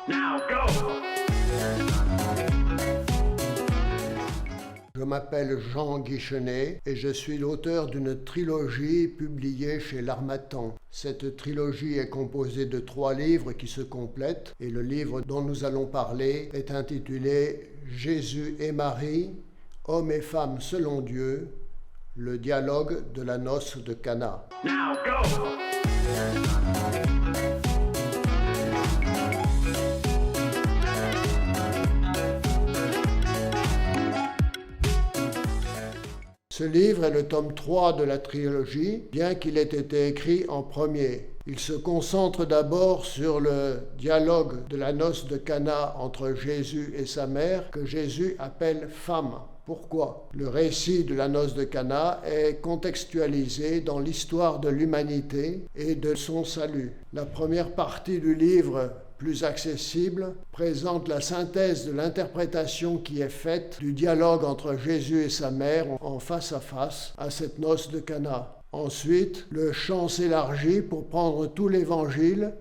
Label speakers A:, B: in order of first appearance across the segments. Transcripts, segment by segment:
A: Now go!
B: Je m'appelle Jean Guichenet et je suis l'auteur d'une trilogie publiée chez l'Harmattan. Cette trilogie est composée de 3 livres qui se complètent et le livre dont nous allons parler est intitulé Jésus et Marie, hommes et femmes selon Dieu, le dialogue de la noce de Cana.
A: Now go!
B: Ce livre est le tome 3 de la trilogie, bien qu'il ait été écrit en premier. Il se concentre d'abord sur le dialogue de la noce de Cana entre Jésus et sa mère, que Jésus appelle femme. Pourquoi ? Le récit de la noce de Cana est contextualisé dans l'histoire de l'humanité et de son salut. La première partie du livre, plus accessible, présente la synthèse de l'interprétation qui est faite du dialogue entre Jésus et sa mère en face à cette noce de Cana. Ensuite, le champ s'élargit pour prendre tout l'évangile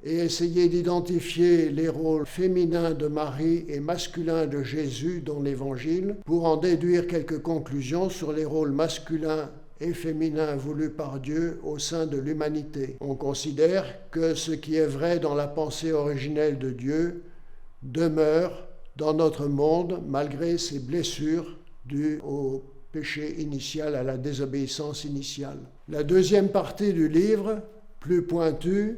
B: et essayer d'identifier les rôles féminins de Marie et masculins de Jésus dans l'évangile pour en déduire quelques conclusions sur les rôles masculins et féminin voulu par Dieu au sein de l'humanité. On considère que ce qui est vrai dans la pensée originelle de Dieu demeure dans notre monde malgré ses blessures dues au péché initial, à la désobéissance initiale. La deuxième partie du livre, plus pointue,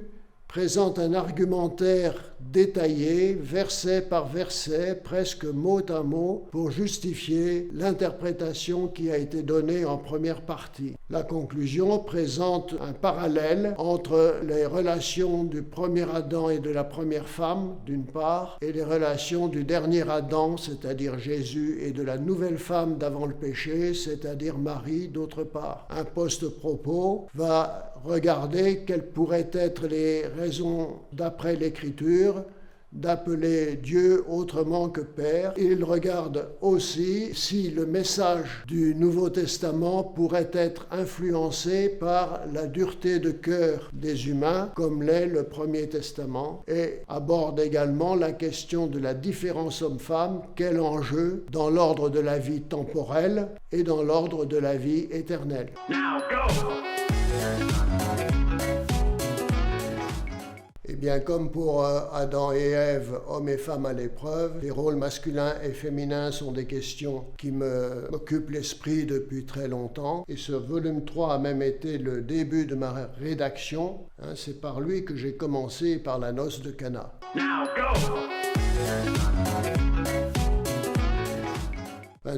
B: présente un argumentaire détaillé, verset par verset, presque mot à mot, pour justifier l'interprétation qui a été donnée en première partie. La conclusion présente un parallèle entre les relations du premier Adam et de la première femme, d'une part, et les relations du dernier Adam, c'est-à-dire Jésus, et de la nouvelle femme d'avant le péché, c'est-à-dire Marie, d'autre part. Un post-propos va regarder quelles pourraient être les raisons d'après l'Écriture d'appeler Dieu autrement que Père. Il regarde aussi si le message du Nouveau Testament pourrait être influencé par la dureté de cœur des humains, comme l'est le Premier Testament, et aborde également la question de la différence homme-femme, quel enjeu dans l'ordre de la vie temporelle et dans l'ordre de la vie éternelle.
A: Now go!
B: Eh bien, comme pour Adam et Ève, hommes et femmes à l'épreuve, les rôles masculins et féminins sont des questions qui m'occupent l'esprit depuis très longtemps. Et ce volume 3 a même été le début de ma rédaction. C'est par lui que j'ai commencé, par la noce de Cana.
A: Now go!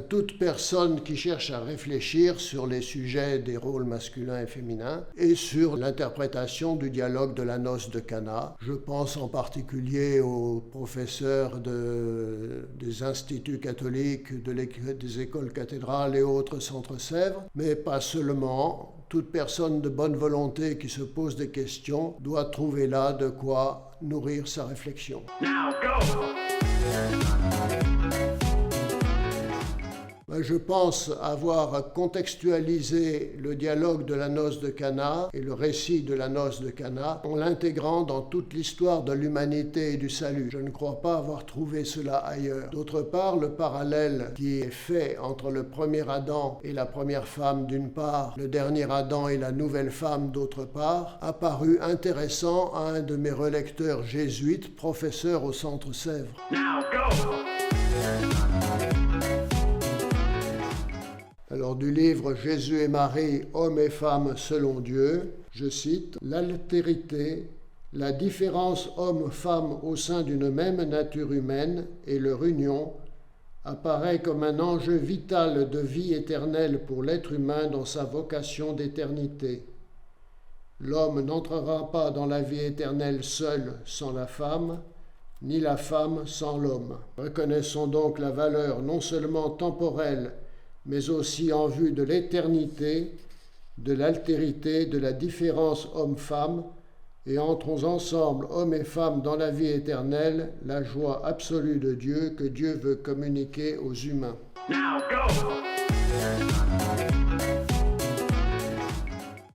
B: Toute personne qui cherche à réfléchir sur les sujets des rôles masculins et féminins et sur l'interprétation du dialogue de la noce de Cana. Je pense en particulier aux professeurs des instituts catholiques, des écoles cathédrales et autres centres Sèvres, mais pas seulement. Toute personne de bonne volonté qui se pose des questions doit trouver là de quoi nourrir sa réflexion.
A: Now go!
B: Je pense avoir contextualisé le dialogue de la noce de Cana et le récit de la noce de Cana en l'intégrant dans toute l'histoire de l'humanité et du salut. Je ne crois pas avoir trouvé cela ailleurs. D'autre part, le parallèle qui est fait entre le premier Adam et la première femme d'une part, le dernier Adam et la nouvelle femme d'autre part, a paru intéressant à un de mes relecteurs jésuites, professeur au Centre Sèvres.
A: Now go!
B: Alors du livre Jésus et Marie, hommes et femmes selon Dieu, je cite « L'altérité, la différence homme-femme au sein d'une même nature humaine et leur union apparaît comme un enjeu vital de vie éternelle pour l'être humain dans sa vocation d'éternité. L'homme n'entrera pas dans la vie éternelle seul sans la femme, ni la femme sans l'homme. Reconnaissons donc la valeur non seulement temporelle, mais aussi en vue de l'éternité, de l'altérité, de la différence homme-femme, et entrons ensemble, hommes et femmes, dans la vie éternelle, la joie absolue de Dieu que Dieu veut communiquer aux humains.
A: Now go!